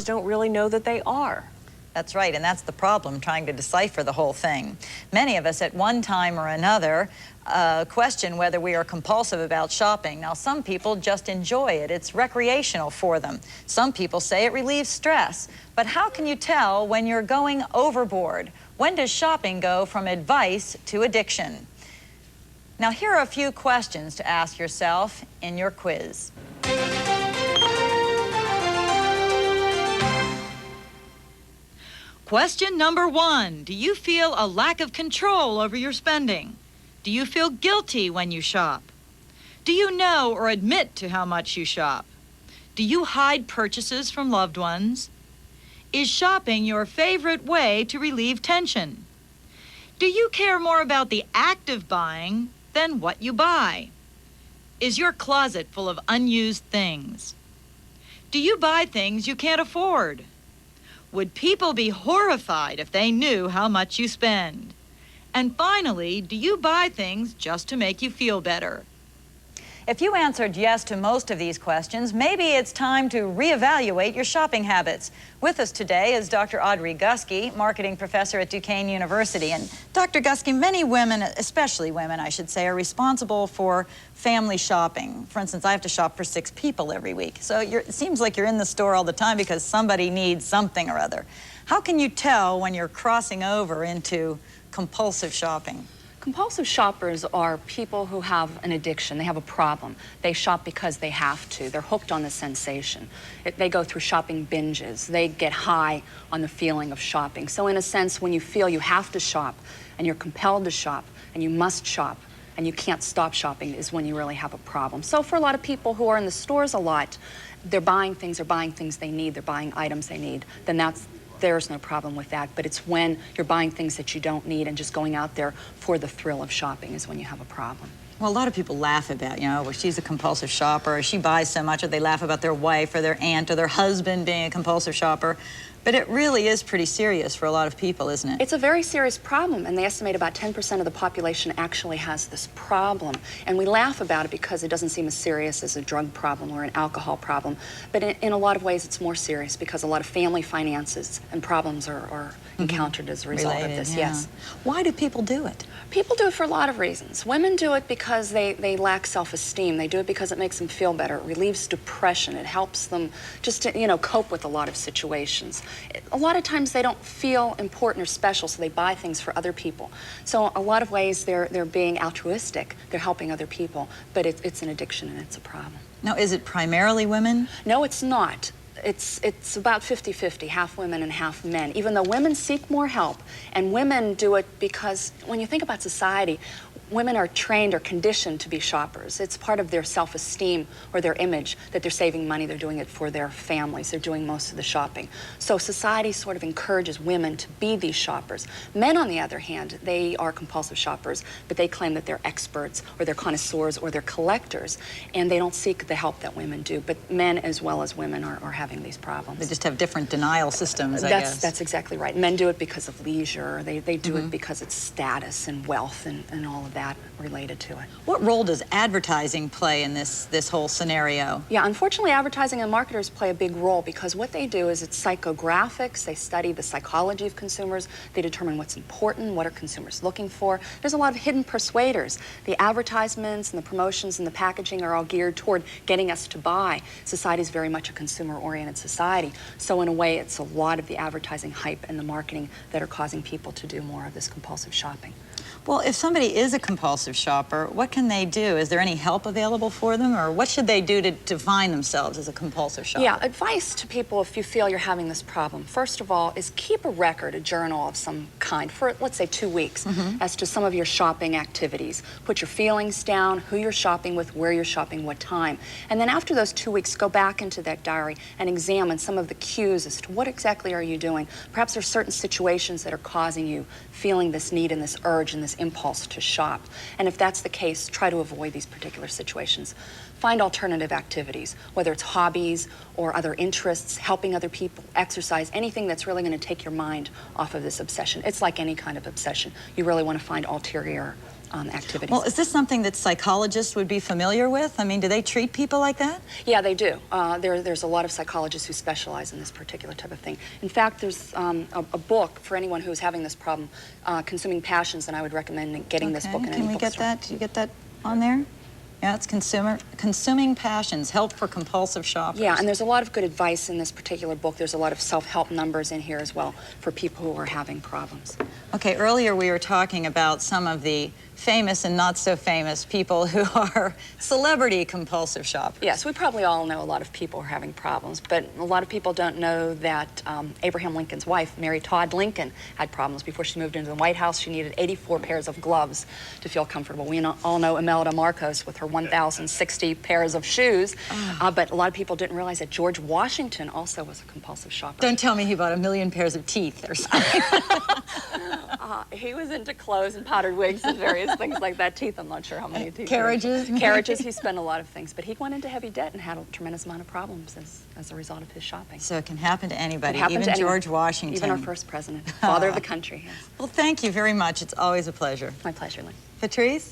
don't really know that they are. That's right, and that's the problem, trying to decipher the whole thing. Many of us at one time or another question whether we are compulsive about shopping. Now, some people just enjoy it. It's recreational for them. Some people say it relieves stress. But how can you tell when you're going overboard? When does shopping go from advice to addiction? Now, here are a few questions to ask yourself in your quiz. Question number 1. Do you feel a lack of control over your spending? Do you feel guilty when you shop? Do you know or admit to how much you shop? Do you hide purchases from loved ones? Is shopping your favorite way to relieve tension? Do you care more about the act of buying than what you buy? Is your closet full of unused things? Do you buy things you can't afford? Would people be horrified if they knew how much you spend? And finally, do you buy things just to make you feel better? If you answered yes to most of these questions, maybe it's time to reevaluate your shopping habits. With us today is Dr. Audrey Guskey, marketing professor at Duquesne University. And Dr. Guskey, many women, especially women, I should say, are responsible for family shopping. For instance, I have to shop for 6 people every week. So it seems like you're in the store all the time because somebody needs something or other. How can you tell when you're crossing over into compulsive shopping? Compulsive shoppers are people who have an addiction. They have a problem. They shop because they have to. They're hooked on the sensation. They go through shopping binges. They get high on the feeling of shopping. So in a sense, when you feel you have to shop and you're compelled to shop and you must shop and you can't stop shopping is when you really have a problem. So for a lot of people who are in the stores a lot, they're buying things they need, they're buying items they need, then there's no problem with that. But it's when you're buying things that you don't need and just going out there for the thrill of shopping is when you have a problem. Well, a lot of people laugh about, well, she's a compulsive shopper, or she buys so much, or they laugh about their wife or their aunt or their husband being a compulsive shopper. But it really is pretty serious for a lot of people, isn't it? It's a very serious problem, and they estimate about 10% of the population actually has this problem. And we laugh about it because it doesn't seem as serious as a drug problem or an alcohol problem. But in a lot of ways, it's more serious because a lot of family finances and problems are encountered as a result of this, yes. Why do people do it? People do it for a lot of reasons. Women do it because they lack self-esteem. They do it because it makes them feel better. It relieves depression. It helps them just to, cope with a lot of situations. A lot of times they don't feel important or special, so they buy things for other people. So a lot of ways they're being altruistic. They're helping other people, but it's an addiction and it's a problem. Now, is it primarily women? No, it's not. It's about 50-50, half women and half men, even though women seek more help. And women do it because when you think about society, women are trained or conditioned to be shoppers. It's part of their self-esteem or their image that they're saving money, they're doing it for their families, they're doing most of the shopping. So society sort of encourages women to be these shoppers. Men, on the other hand, they are compulsive shoppers, but they claim that they're experts or they're connoisseurs or they're collectors, and they don't seek the help that women do. But men as well as women are having these problems. They just have different denial systems, I guess. That's exactly right. Men do it because of leisure. They do it because it's status and wealth and all of that related to it. What role does advertising play in this whole scenario? Yeah, unfortunately, advertising and marketers play a big role because what they do is it's psychographics. They study the psychology of consumers. They determine what's important, what are consumers looking for. There's a lot of hidden persuaders. The advertisements and the promotions and the packaging are all geared toward getting us to buy. Society is very much a consumer-oriented society. So in a way, it's a lot of the advertising hype and the marketing that are causing people to do more of this compulsive shopping. Well, if somebody is a compulsive shopper, what can they do? Is there any help available for them, or what should they do to define themselves as a compulsive shopper? Yeah, advice to people if you feel you're having this problem, first of all, is keep a record, a journal of some kind for, let's say, 2 weeks as to some of your shopping activities. Put your feelings down, who you're shopping with, where you're shopping, what time. And then after those 2 weeks, go back into that diary and examine some of the cues as to what exactly are you doing. Perhaps there's certain situations that are causing you feeling this need and this urge and this impulse to shop. And if that's the case, try to avoid these particular situations. Find alternative activities, whether it's hobbies or other interests, helping other people, exercise, anything that's really going to take your mind off of this obsession. It's like any kind of obsession. You really want to find ulterior activities. Well, is this something that psychologists would be familiar with? I mean, do they treat people like that? Yeah, they do. There's a lot of psychologists who specialize in this particular type of thing. In fact, there's a book for anyone who's having this problem, Consuming Passions, and I would recommend getting this book in any bookstore. Can we get that? Did you get that on there? Yeah, it's Consuming Passions, Help for Compulsive Shoppers. Yeah, and there's a lot of good advice in this particular book. There's a lot of self-help numbers in here as well for people who are having problems. Okay, earlier we were talking about some of the famous and not so famous people who are celebrity compulsive shoppers. Yes, we probably all know a lot of people who are having problems, but a lot of people don't know that Abraham Lincoln's wife, Mary Todd Lincoln, had problems. Before she moved into the White House, she needed 84 pairs of gloves to feel comfortable. We all know Imelda Marcos with her 1,060 pairs of shoes, but a lot of people didn't realize that George Washington also was a compulsive shopper. Don't tell me he bought 1,000,000 pairs of teeth or something. He was into clothes and powdered wigs and various things like that. Teeth, I'm not sure how many teeth. Carriages? Carriages, he spent a lot of things. But he went into heavy debt and had a tremendous amount of problems as a result of his shopping. So it can happen to anybody, Happen even to anyone. George Washington. Even our first president, father of the country. Yes. Well, thank you very much. It's always a pleasure. My pleasure, Lynn. Patrice?